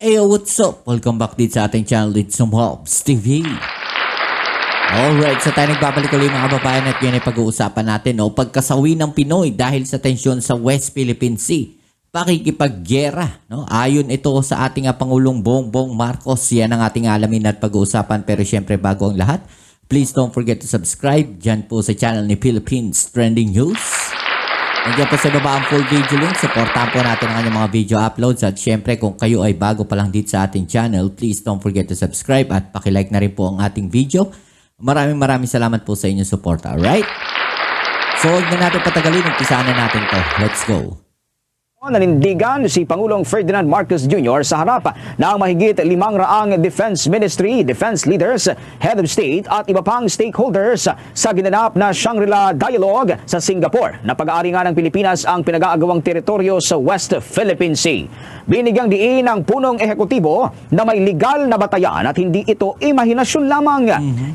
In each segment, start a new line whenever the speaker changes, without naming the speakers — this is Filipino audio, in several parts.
Hey, what's up? Welcome back dito sa ating channel, It's Hobbs TV. Alright, so tayo nagbabalik ulit mga kababayan at yun ay pag-uusapan natin, no? Pagkasawi ng Pinoy dahil sa tensyon sa West Philippine Sea. Pakikipaggera, no? Ayon ito sa ating Pangulong Bongbong Marcos. Yan ang ating alamin at pag-uusapan. Pero syempre bago ang lahat, please don't forget to subscribe dyan po sa channel ni Philippines Trending News. Nandiyan po sa baba ang full video link. Supportahan po natin ang kanyang mga video uploads. At syempre kung kayo ay bago pa lang dito sa ating channel, please don't forget to subscribe at pakilike na rin po ang ating video. Maraming salamat po sa inyong support. Alright? So huwag na natin patagalin. Umpisahan na natin to. Let's go.
Nanindigan si Pangulong Ferdinand Marcos Jr. sa harap ng mahigit 500 Defense Ministry, Defense Leaders, Head of State at iba pang stakeholders sa ginanap na Shangri-La Dialogue sa Singapore na pag-aari nga ng Pilipinas ang pinag-aagawang teritoryo sa West Philippine Sea. Binigyang diin ng punong ehekutibo na may legal na batayan at hindi ito imahinasyon lamang.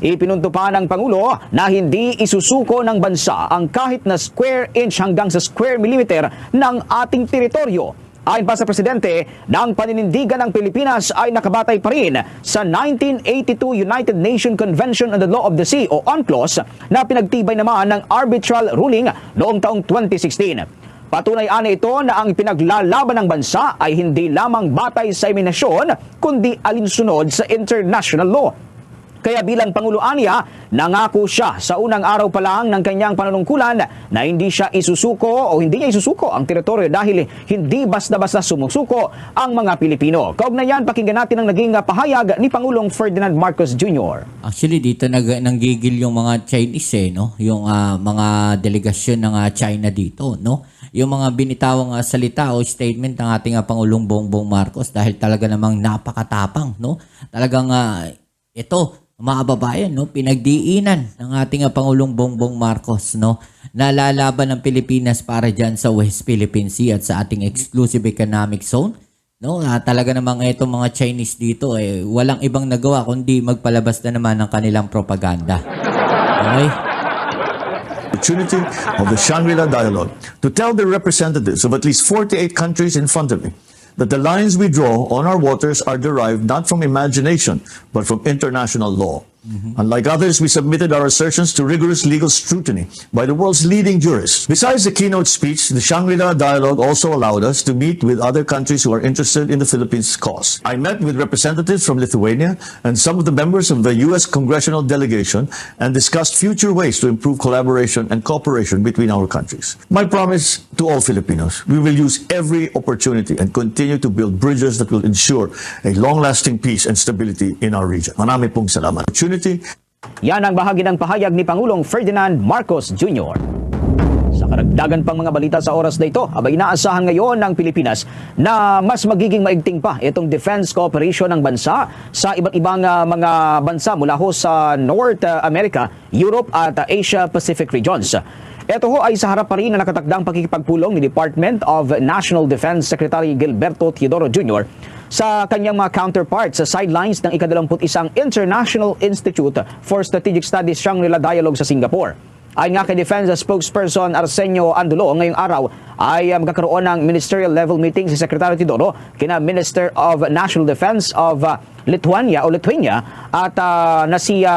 Ipinunto pa ng Pangulo na hindi isusuko ng bansa ang kahit na square inch hanggang sa square millimeter ng ating teritoryo. Ayon pa sa Presidente, ng paninindigan ng Pilipinas ay nakabatay pa rin sa 1982 United Nations Convention on the Law of the Sea o UNCLOS na pinagtibay naman ng arbitral ruling noong taong 2016. Patunay ani ito na ang pinaglalaban ng bansa ay hindi lamang batay sa iminasyon kundi alinsunod sa international law. Kaya bilang Pangulo aniya, nangako siya sa unang araw pa lang ng kanyang panunungkulan na hindi siya isusuko o hindi niya isusuko ang teritoryo dahil hindi basta-basta sumusuko ang mga Pilipino. Kaugnayan, pakinggan natin ang naging pahayag ni Pangulong Ferdinand Marcos Jr.
Actually, dito nanggigil yung mga Chinese, no? Yung mga delegasyon ng China dito, no? Yung mga binitawang salita o statement ng ating Pangulong Bongbong Marcos dahil talaga namang napakatapang, no? Talagang ito, mga kababayan, no, pinagdiinan ng ating Pangulong Bongbong Marcos, no, na lalaban ng Pilipinas para dyan sa West Philippine Sea at sa ating exclusive economic zone. No, talaga namang itong mga Chinese dito walang ibang nagawa kundi magpalabas na naman ng kanilang propaganda. Okay?
Opportunity of the Shangri-La Dialogue to tell the representatives of at least 48 countries in front of me that the lines we draw on our waters are derived not from imagination, but from international law. Unlike others, we submitted our assertions to rigorous legal scrutiny by the world's leading jurists. Besides the keynote speech, the Shangri-La Dialogue also allowed us to meet with other countries who are interested in the Philippines' cause. I met with representatives from Lithuania and some of the members of the U.S. congressional delegation and discussed future ways to improve collaboration and cooperation between our countries. My promise to all Filipinos, we will use every opportunity and continue to build bridges that will ensure a long-lasting peace and stability in our region. Marami pong salamat.
Yan ang bahagi ng pahayag ni Pangulong Ferdinand Marcos Jr. Sa karagdagan pang mga balita sa oras na ito, inaasahan ngayon ng Pilipinas na mas magiging maigting pa itong defense cooperation ng bansa sa iba't ibang mga bansa mula ho sa North America, Europe at Asia Pacific regions. Ito ho ay sa harap pa rin na nakatakdang pakikipagpulong ni Department of National Defense Secretary Gilberto Teodoro Jr. sa kanyang mga counterparts sa sidelines ng ika-21 International Institute for Strategic Studies Shangri-La Dialogue sa Singapore. Ayon nga kay Defense Spokesperson Arsenio Andulo, ngayong araw ay magkakaroon ng ministerial level meeting si Secretary Teodoro kina Minister of National Defense of Lithuania at na si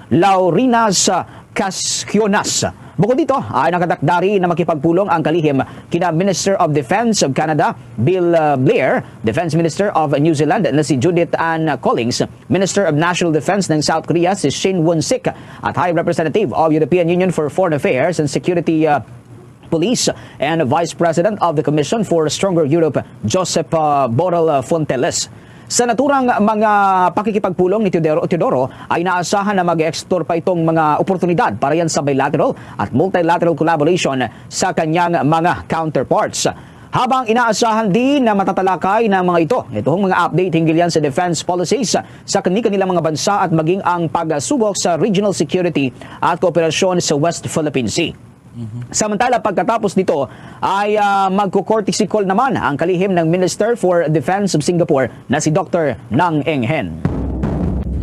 Laurinas Kaskionas. Bukod dito, ay nakatakdari na makipagpulong ang kalihim kina Minister of Defense of Canada, Bill Blair, Defense Minister of New Zealand na si Judith Ann Collins, Minister of National Defense ng South Korea si Shin Won-sik, at High Representative of European Union for Foreign Affairs and Security Police and Vice President of the Commission for Stronger Europe, Josep Borrell Fonteles. Sa naturang mga pakikipagpulong ni Teodoro ay naasahan na mag-explore pa itong mga oportunidad para yan sa bilateral at multilateral collaboration sa kanyang mga counterparts. Habang inaasahan din na matatalakay ng mga itong mga update hinggil yan sa defense policies sa kanilang mga bansa at maging ang pagsubok sa regional security at kooperasyon sa West Philippine Sea. Samantala, pagkatapos nito ay magko-courtesy call naman ang kalihim ng Minister for Defense of Singapore na si Dr. Nang Eng Hen.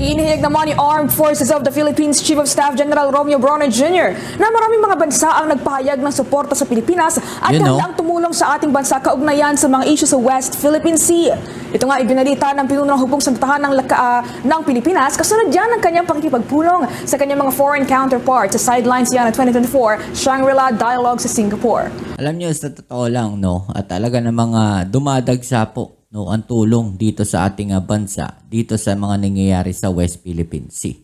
Inihayag naman ni Armed Forces of the Philippines Chief of Staff General Romeo Bronner Jr. na maraming mga bansa ang nagpahayag ng suporta sa Pilipinas at handang tumulong sa ating bansa kaugnayan sa mga isyu sa West Philippine Sea. Ito nga ibinalita ng pinunong hubong sandahan ng Pilipinas kasunod yan ng kanyang pakikipagpulong sa kanyang mga foreign counterpart sa sidelines yan ng 2024 Shangri-La Dialogue sa Singapore.
Alam niyo, sa totoo lang, no, at talaga ng mga dumadagsa po, no, ang tulong dito sa ating bansa, dito sa mga nangyayari sa West Philippine Sea.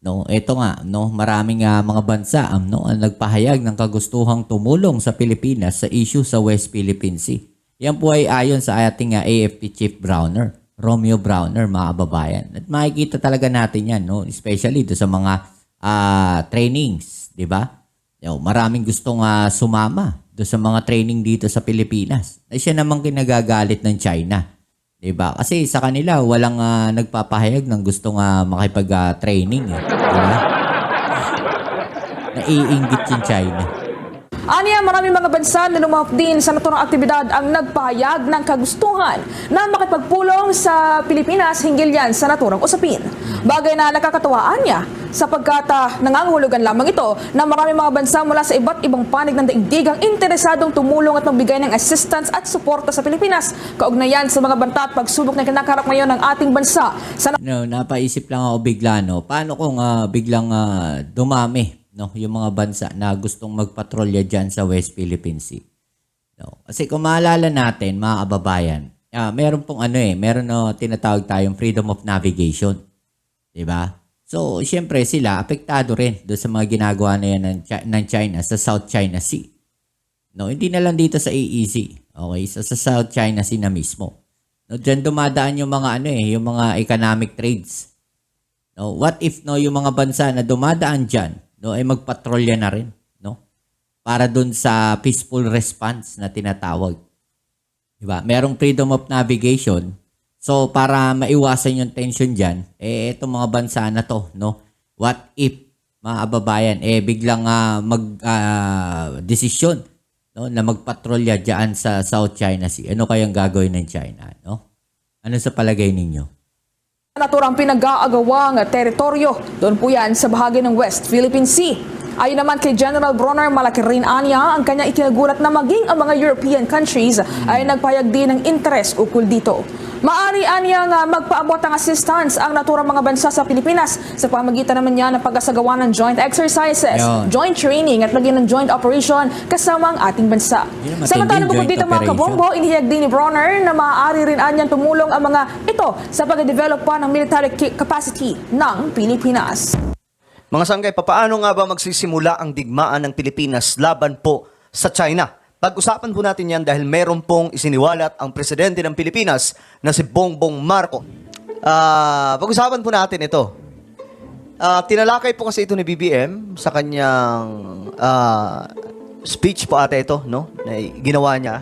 No, ito nga, no, maraming mga bansa no, ang nagpahayag ng kagustuhang tumulong sa Pilipinas sa issue sa West Philippine Sea. Yan po ay ayon sa ating AFP Chief Browner, Romeo Browner, mga kababayan. At makikita talaga natin yan, no, especially do sa mga trainings, di ba? Maraming gustong sumama do sa mga training dito sa Pilipinas. Ay siya namang kinagagalit ng China. 'Di ba? Kasi sa kanila walang nagpapahayag ng gustong makipag-training, eh. 'Di ba? Naiinggit yung China.
Aniya, maraming mga bansa na lumahok din sa naturang aktibidad ang nagpahayag ng kagustuhan na makipagpulong sa Pilipinas hinggil yan sa naturang usapin. Bagay na nakakatawaan niya sapagkat nangangahulugan lamang ito na maraming mga bansa mula sa iba't ibang panig ng daigdig ang interesadong tumulong at magbigay ng assistance at suporta sa Pilipinas kaugnayan sa mga banta at pagsubok na kinakarap ngayon ng ating bansa.
Napaisip lang ako bigla, no? Paano kung biglang dumami, no, yung mga bansa na gustong magpatrolya dyan sa West Philippine Sea? No? Kasi kung maalala natin, mga kababayan, meron pong meron tinatawag tayong freedom of navigation. Diba? So, siyempre sila, apektado rin doon sa mga ginagawa na yan ng China sa South China Sea. No, hindi na lang dito sa EEZ. Okay? So, sa South China Sea na mismo. No, diyan dumadaan yung mga yung mga economic trades. No, what if yung mga bansa na dumadaan diyan, no, ay magpatrolya na rin, no? Para doon sa peaceful response na tinatawag. Diba? Merong freedom of navigation. So, para maiwasan yung tension dyan, itong mga bansa na to, no? What if, mga kababayan, biglang desisyon, no, na magpatrolya dyan sa South China Sea. Ano kayang gagawin ng China, no? Ano sa palagay ninyo?
Naturang pinag-aagawang teritoryo, doon po yan sa bahagi ng West Philippine Sea. Ayon naman kay General Bronner, malaki rin anya ang kanya ikinagulat na maging ang mga European countries ay nagpahayag din ng interes ukol dito. Maari anyang magpaabot ng assistance ang naturang mga bansa sa Pilipinas sa pamagitan naman niya ng pag-asagawa ng joint exercises, joint training at lagyan ng joint operation kasama ang ating bansa. Samantala bukod dito mga kabombo, inihayag din ni Bronner na maaari rin anyang tumulong ang mga ito sa pag-develop pa ng military capacity ng Pilipinas.
Mga sanggay, papaano nga ba magsisimula ang digmaan ng Pilipinas laban po sa China? Pag-usapan po natin yan dahil meron pong isiniwalat ang presidente ng Pilipinas na si Bongbong Marcos. Pag-usapan po natin ito. Tinalakay po kasi ito ni BBM sa kanyang speech po ata ito, no? Na ginawa niya.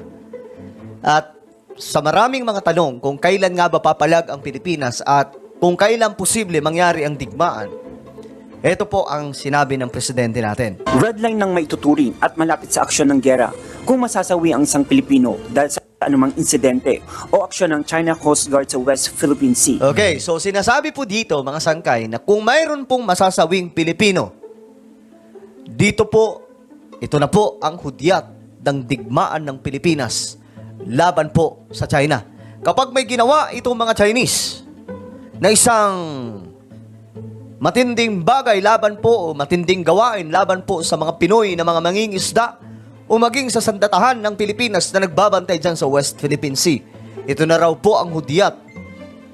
At sa maraming mga tanong kung kailan nga ba papalag ang Pilipinas at kung kailan posible mangyari ang digmaan, ito po ang sinabi ng presidente natin.
Red line ng maituturing at malapit sa aksyon ng gera kung masasawi ang isang Pilipino dahil sa anumang insidente o aksyon ng China Coast Guard sa West Philippine Sea.
Okay, so sinasabi po dito mga sangkay na kung mayroon pong masasawing Pilipino, dito po, ito na po ang hudyat ng digmaan ng Pilipinas laban po sa China. Kapag may ginawa itong mga Chinese na isang matinding bagay laban po o matinding gawain laban po sa mga Pinoy na mga mangingisda o maging sa sandatahan ng Pilipinas na nagbabantay dyan sa West Philippine Sea. Ito na raw po ang hudyat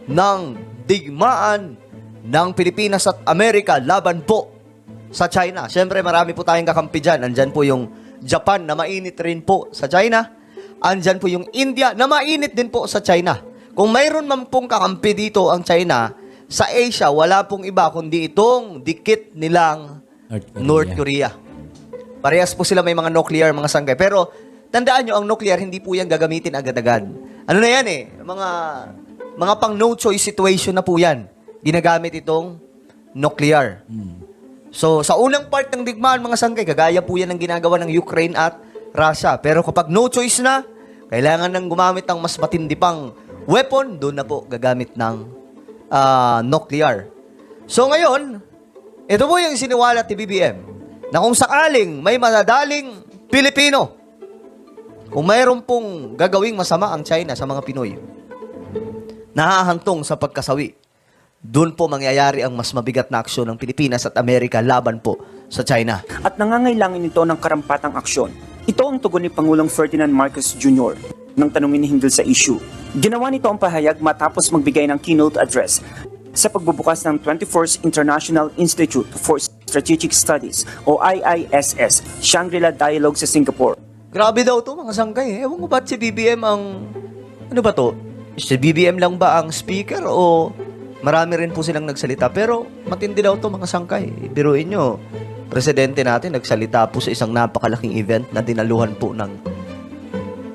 ng digmaan ng Pilipinas at Amerika laban po sa China. Siyempre marami po tayong kakampi dyan. Andyan po yung Japan na mainit rin po sa China. Andyan po yung India na mainit din po sa China. Kung mayroon man pong kakampi dito ang China, sa Asia, wala pong iba kundi itong dikit nilang North Korea. Parehas po sila may mga nuclear, mga sanggay. Pero tandaan nyo, ang nuclear, hindi po yan gagamitin agad-agad. Ano na yan mga pang no choice situation na po yan. Ginagamit itong nuclear. So, sa unang part ng digmaan, mga sanggay, kagaya po yan ang ginagawa ng Ukraine at Russia. Pero kapag no choice na, kailangan nang gumamit ng mas matindi pang weapon, doon na po gagamit ng nuclear. So ngayon, ito po yung siniwalat ni BBM na kung sakaling may madadaling Pilipino, kung mayroon pong gagawing masama ang China sa mga Pinoy, nahahantong sa pagkasawi, doon po mangyayari ang mas mabigat na aksyon ng Pilipinas at Amerika laban po sa China.
At nangangailangan ito ng karampatang aksyon. Ito ang tugon ni Pangulong Ferdinand Marcos Jr. nang tanungin hinggil sa issue. Ginawa nito ang pahayag matapos magbigay ng keynote address sa pagbubukas ng 24th International Institute for Strategic Studies o IISS Shangri-La Dialogue sa Singapore.
Grabe daw to mga sangkay. Ewan ko ba't si BBM ang... Ano ba to? Si BBM lang ba ang speaker o marami rin po silang nagsalita? Pero matindi daw to mga sangkay. Biruin nyo, presidente natin nagsalita po sa isang napakalaking event na dinaluhan po ng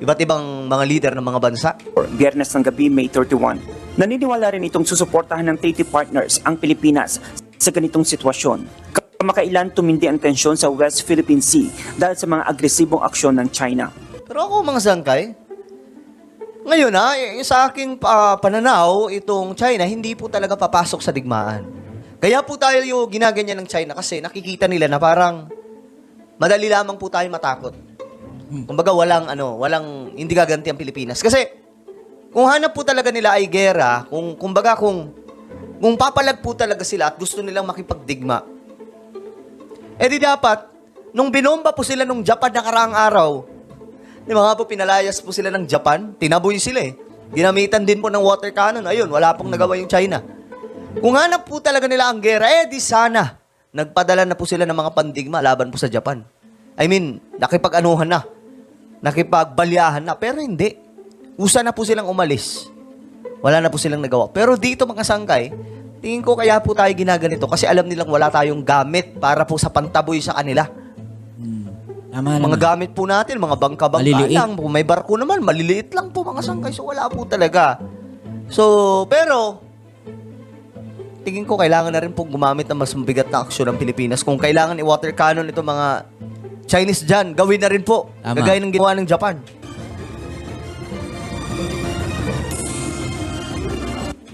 iba't ibang mga leader ng mga bansa.
Biyernes ng gabi, May 31. Naniniwala rin itong susuportahan ng treaty partners ang Pilipinas sa ganitong sitwasyon. Kamakailan tumindi ang tensyon sa West Philippine Sea dahil sa mga agresibong aksyon ng China.
Pero ako mga sangkay, ngayon sa aking pananaw, itong China hindi po talaga papasok sa digmaan. Kaya po tayo yung ginaganyan ng China kasi nakikita nila na parang madali lamang po tayo matakot. Kumbaga walang hindi gaganti ang Pilipinas. Kasi kung hanap po talaga nila ay gera, kung papalag po talaga sila at gusto nilang makipagdigma, di dapat, nung binomba po sila nung Japan na karaang araw, di ba nga po pinalayas po sila ng Japan, tinaboy sila Ginamitan din po ng water cannon. Ayun, wala pong nagawa yung China. Kung hanap po talaga nila ang gera, di sana nagpadala na po sila ng mga pandigma laban po sa Japan. I mean, nakipag-anuhan na. Nakipagbalyahan na. Pero hindi. Usa na po silang umalis. Wala na po silang nagawa. Pero dito mga sangkay, tingin ko kaya po tayo ginaganito kasi alam nilang wala tayong gamit para po sa pantaboy sa kanila.
Tama
Mga
naman.
gamit po natin, mga bangka-bangka
Maliliit.
lang. Kung may barko naman, maliliit lang po mga sangkay. So wala po talaga. So, pero, tingin ko kailangan na rin po gumamit ng mas mabigat na aksyon ng Pilipinas. Kung kailangan i-water cannon ito mga Chinese dyan, gawin na rin po.
Tama.
Kagaya ng ginawa ng Japan.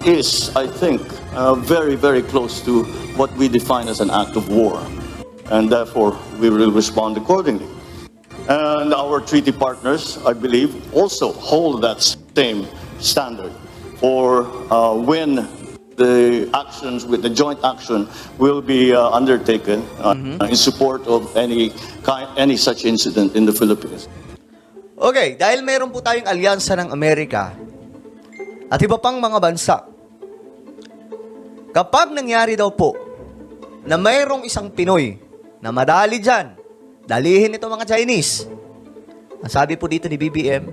Is, I think, very, very close to what we define as an act of war. And therefore, we will respond accordingly. And our treaty partners, I believe, also hold that same standard for when the actions, with the joint action, will be undertaken in support of any such incident in the Philippines.
Okay, dahil meron po tayong alyansa ng Amerika at iba pang mga bansa, kapag nangyari daw po na mayroong isang Pinoy na madali dyan, dalihin ito mga Chinese. Ang sabi po dito ni BBM,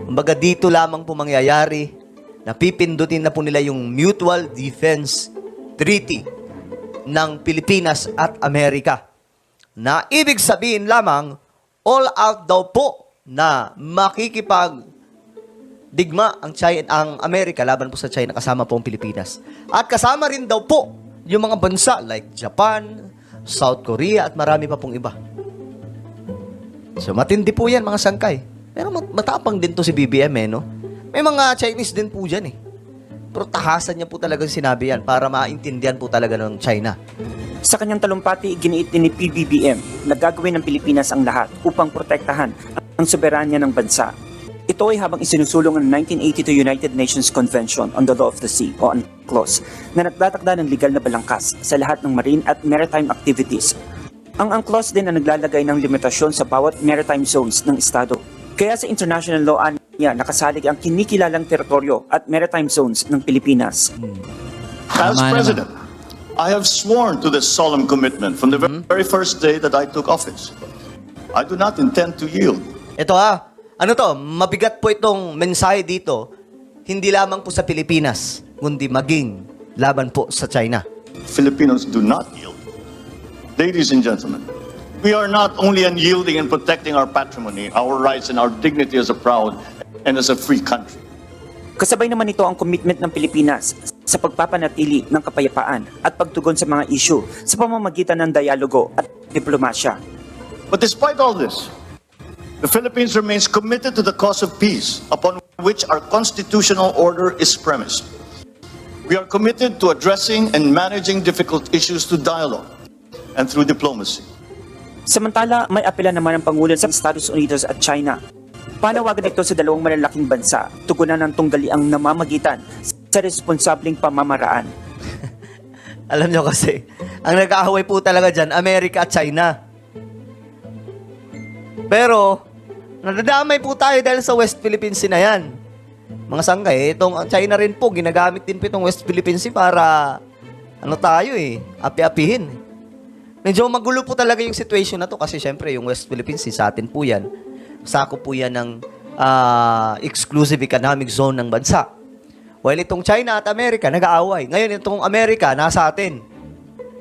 kumbaga dito lamang po mangyayari na pipindutin na po nila yung Mutual Defense Treaty ng Pilipinas at Amerika. Na ibig sabihin lamang, all out daw po na makikipagdigma ang Amerika laban po sa China kasama po ang Pilipinas. At kasama rin daw po yung mga bansa like Japan, South Korea at marami pa pong iba. So matindi po yan mga sangkay. Pero matapang din to si BBM no? May mga Chinese din po dyan Pero tahasan niya po talagang sinabi yan para maintindihan po talaga ng China.
Sa kanyang talumpati, giniit din ni PBBM na gagawin ng Pilipinas ang lahat upang protektahan ang soberanya ng bansa. Ito ay habang isinusulong ang 1982 United Nations Convention on the Law of the Sea o UNCLOS na nagtatakda ng legal na balangkas sa lahat ng marine at maritime activities. Ang UNCLOS din ang naglalagay ng limitasyon sa bawat maritime zones ng estado. Kaya sa international law niya nakasalig ang kinikilalang teritoryo at maritime zones ng Pilipinas.
As
Tama
president, I have sworn to this solemn commitment from the very first day that I took office. I do not intend to yield.
Ito mabigat po itong mensahe dito, hindi lamang po sa Pilipinas, kundi maging laban po sa China.
Filipinos do not yield. Ladies and gentlemen, we are not only unyielding in protecting our patrimony, our rights, and our dignity as a proud and as a free country.
Kasabay naman ito ang commitment ng Pilipinas sa pagpapanatili ng kapayapaan at pagtugon sa mga issue sa pamamagitan ng dialogo at diplomasya.
But despite all this, the Philippines remains committed to the cause of peace upon which our constitutional order is premised. We are committed to addressing and managing difficult issues through dialogue and through diplomacy.
Samantala, may apela naman ang Pangulo sa Estados Unidos at China. Panawagan ito sa dalawang malalaking bansa, tugunan ng tunggaliang namamagitan sa responsableng pamamaraan.
Alam nyo kasi, ang nag-aaway po talaga dyan, Amerika at China. Pero, nadadamay po tayo dahil sa West Philippine Sea na yan. Mga sangkay, itong China rin po, ginagamit din po itong West Philippine Sea para, api-apihin. Medyo magulo po talaga yung situation na to kasi syempre yung West Philippine Sea sa atin po yan. Sako po yan ng exclusive economic zone ng bansa. While itong China at Amerika, nag-aaway. Ngayon, itong Amerika, nasa atin.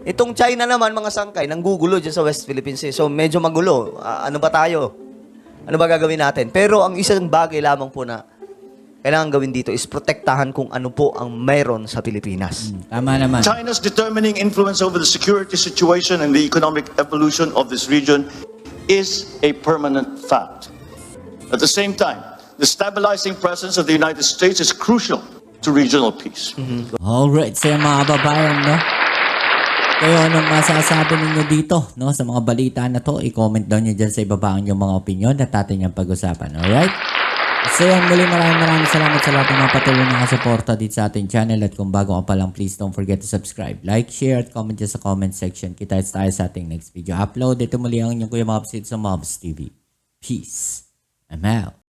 Itong China naman, mga sangkay, nanggugulo dyan sa West Philippine Sea. So, medyo magulo. Ano ba tayo? Ano ba gagawin natin? Pero, ang isang bagay lamang po na kailangan gawin dito is protektahan kung ano po ang mayroon sa Pilipinas.
Tama naman.
China's determining influence over the security situation and the economic evolution of this region is a permanent fact. At the same time, the stabilizing presence of the United States is crucial to regional peace.
Alright, so yung mga babayan, no? Kayo, anong masasabi ninyo dito, no? Sa mga balita na to, i-comment down nyo dyan sa ibaba ang inyong mga opinion at atin yung pag-usapan, alright? So yan, muli maraming salamat sa lahat ng mga patuloy na kasuporta dito sa ating channel at kung bago ka pa lang, please don't forget to subscribe, like, share, at comment dyan sa comment section. Kita tayo sa ating next video upload. Ito muli ang inyong Kuya Mobs sa Mobs TV. Peace. I'm out.